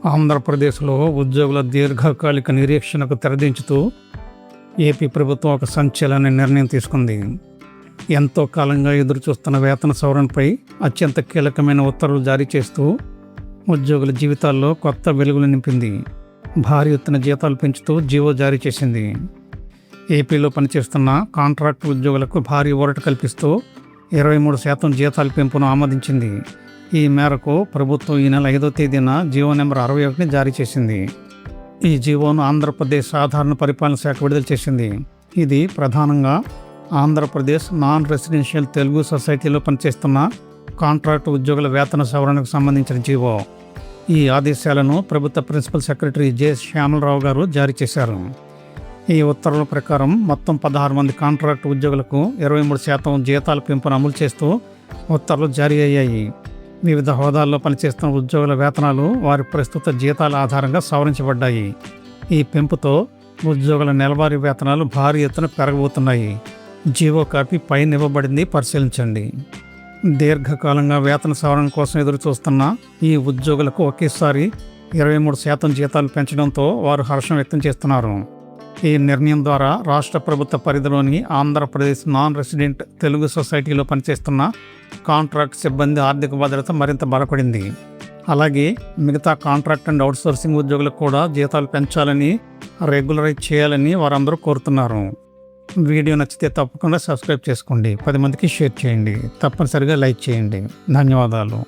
ఆంధ్రప్రదేశ్లో ఉద్యోగుల దీర్ఘకాలిక నిరీక్షణకు తెరదించుతూ ఏపీ ప్రభుత్వం ఒక సంచలన నిర్ణయం తీసుకుంది. ఎంతో కాలంగా ఎదురుచూస్తున్న వేతన సవరణపై అత్యంత కీలకమైన ఉత్తర్వులు జారీ చేస్తూ ఉద్యోగుల జీవితాల్లో కొత్త వెలుగులు నింపింది. భారీ ఎత్తున జీతాలు పెంచుతూ జీవో జారీ చేసింది. ఏపీలో పనిచేస్తున్న కాంట్రాక్ట్ ఉద్యోగులకు భారీ ఊరట కల్పిస్తూ 23% జీతాల పెంపును ఆమోదించింది. ఈ మేరకు ప్రభుత్వం ఈ నెల 5వ తేదీన జీవో నెంబర్ 61ని జారీ చేసింది. ఈ జీవోను ఆంధ్రప్రదేశ్ సాధారణ పరిపాలన శాఖ విడుదల చేసింది. ఇది ప్రధానంగా ఆంధ్రప్రదేశ్ నాన్ రెసిడెన్షియల్ తెలుగు సొసైటీలో పనిచేస్తున్న కాంట్రాక్ట్ ఉద్యోగుల వేతన సవరణకు సంబంధించిన జీవో. ఈ ఆదేశాలను ప్రభుత్వ ప్రిన్సిపల్ సెక్రటరీ జె శ్యామలరావు గారు జారీ చేశారు. ఈ ఉత్తర్వుల ప్రకారం మొత్తం 16 మంది కాంట్రాక్ట్ ఉద్యోగులకు 23% జీతాల పెంపును అమలు చేస్తూ ఉత్తర్వులు జారీ అయ్యాయి. వివిధ హోదాల్లో పనిచేస్తున్న ఉద్యోగుల వేతనాలు వారి ప్రస్తుత జీతాల ఆధారంగా సవరించబడ్డాయి. ఈ పెంపుతో ఉద్యోగుల నెలవారీ వేతనాలు భారీ ఎత్తున పెరగబోతున్నాయి. జీవో కాపీ పైన ఇవ్వబడింది, పరిశీలించండి. దీర్ఘకాలంగా వేతన సవరణ కోసం ఎదురు చూస్తున్న ఈ ఉద్యోగులకు ఒకేసారి 23% జీతాలు పెంచడంతో వారు హర్షం వ్యక్తం చేస్తున్నారు. ఈ నిర్ణయం ద్వారా రాష్ట్ర ప్రభుత్వ పరిధిలోని ఆంధ్రప్రదేశ్ నాన్ రెసిడెంట్ తెలుగు సొసైటీలో పనిచేస్తున్న కాంట్రాక్ట్ సిబ్బంది ఆర్థిక భద్రత మరింత బలపడింది. అలాగే మిగతా కాంట్రాక్ట్ అండ్ అవుట్సోర్సింగ్ ఉద్యోగులకు కూడా జీతాలు పెంచాలని, రెగ్యులరైజ్ చేయాలని వారందరూ కోరుతున్నారు. వీడియో నచ్చితే తప్పకుండా సబ్స్క్రైబ్ చేసుకోండి, 10 మందికి షేర్ చేయండి, తప్పనిసరిగా లైక్ చేయండి. ధన్యవాదాలు.